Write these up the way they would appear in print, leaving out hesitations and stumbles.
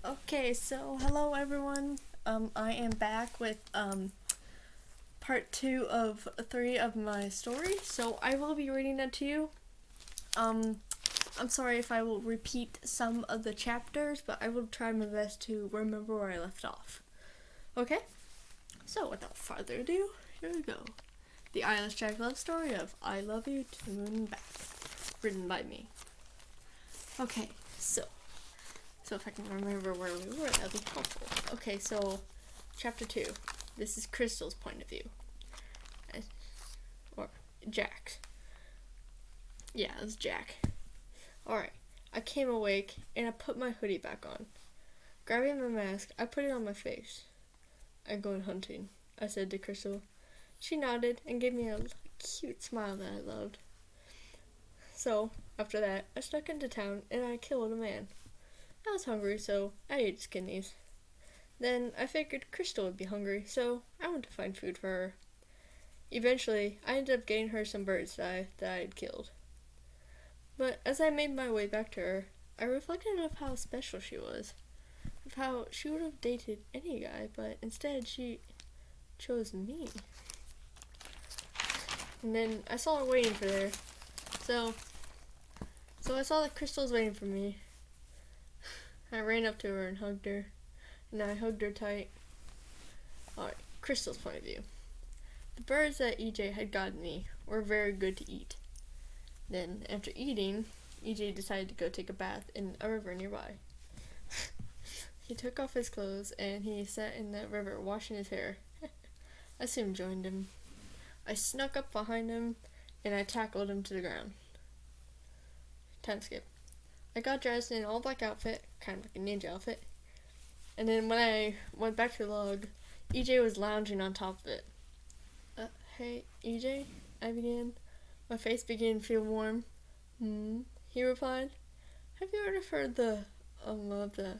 Okay, so hello everyone. I am back with part 2 of 3 of my story. So I will be reading it to you. I'm sorry if I will repeat some of the chapters, but I will try my best to remember where I left off. Okay? So without further ado, here we go. The Eyeless Jack love story of I Love You to the Moon and Back, written by me. Okay, so if I can remember where we were, that'd be helpful. Okay, so chapter 2. This is Crystal's point of view. Or Jack's. Yeah, it was Jack. Alright, I came awake and I put my hoodie back on. Grabbing my mask, I put it on my face. I'm going hunting, I said to Crystal. She nodded and gave me a cute smile that I loved. So, after that, I snuck into town and I killed a man. I was hungry, so I ate his kidneys. Then I figured Crystal would be hungry, so I went to find food for her. Eventually, I ended up getting her some birds that I had killed. But as I made my way back to her, I reflected on how special she was. Of how she would have dated any guy, but instead she chose me. And then I saw her waiting for her. So I saw that Crystal was waiting for me. I ran up to her and hugged her, and I hugged her tight. Alright, Crystal's point of view. The birds that EJ had gotten me were very good to eat. Then, after eating, EJ decided to go take a bath in a river nearby. He took off his clothes and he sat in the river washing his hair. I soon joined him. I snuck up behind him and I tackled him to the ground. Time skip. I got dressed in an all-black outfit, kind of like a ninja outfit, and then when I went back to the log, EJ was lounging on top of it. Hey, EJ, I began. My face began to feel warm. He replied. Have you ever heard of the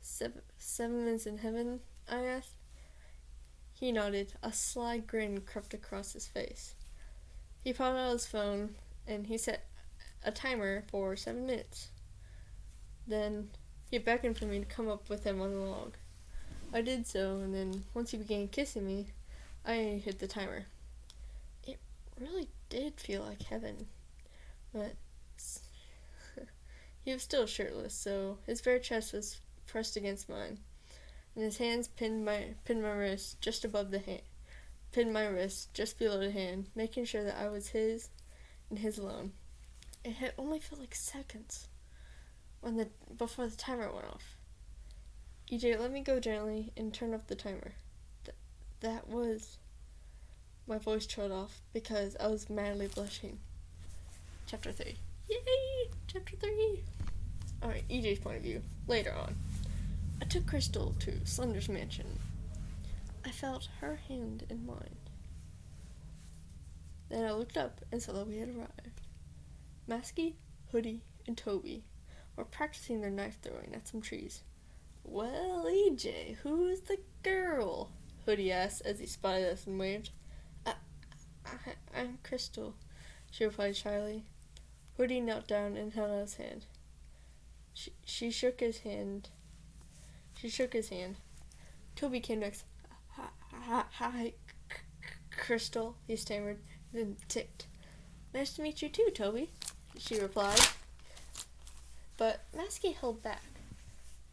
seven minutes in heaven? I asked. He nodded. A sly grin crept across his face. He pulled out his phone, and he set a timer for 7 minutes. Then he beckoned for me to come up with him on the log. I did so, and then once he began kissing me, I hit the timer. It really did feel like heaven, but he was still shirtless, so his bare chest was pressed against mine, and his hands pinned my wrist just above the hand, pinned my wrist just below the hand, making sure that I was his and his alone. It had only felt like seconds before the timer went off. EJ let me go gently and turn up the timer. That was... My voice trailed off because I was madly blushing. Chapter 3. Yay! Chapter 3! Alright, EJ's point of view. Later on. I took Crystal to Slender's mansion. I felt her hand in mine. Then I looked up and saw that we had arrived. Masky, Hoodie, and Toby were practicing their knife throwing at some trees. Well, EJ, who's the girl? Hoodie asked as he spotted us and waved. I'm Crystal, she replied shyly. Hoodie knelt down and held out his hand. She shook his hand. Toby came next. Hi, Crystal, he stammered, then ticked. Nice to meet you too, Toby, she replied. But Masky held back.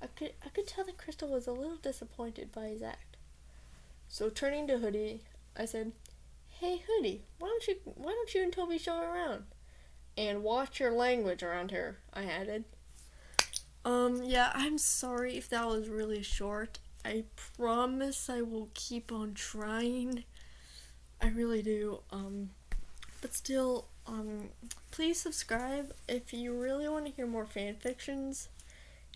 I could tell that Crystal was a little disappointed by his act. So turning to Hoodie, I said, Hey Hoodie, why don't you and Toby show her around? And watch your language around here, I added. Yeah, I'm sorry if that was really short. I promise I will keep on trying. I really do. But still, please subscribe if you really want to hear more fan fictions.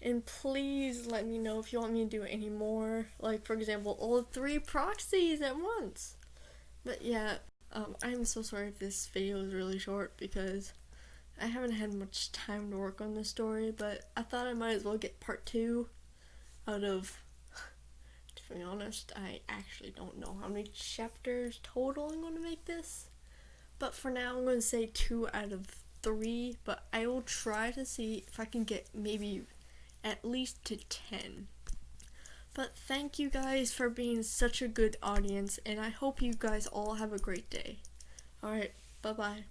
And please let me know if you want me to do any more. Like, for example, all 3 proxies at once. But yeah, I'm so sorry if this video is really short because I haven't had much time to work on this story, but I thought I might as well get part 2 out of, to be honest, I actually don't know how many chapters total I'm going to make this. But for now, I'm going to say 2 out of 3, but I will try to see if I can get maybe at least to 10. But thank you guys for being such a good audience, and I hope you guys all have a great day. Alright, bye-bye.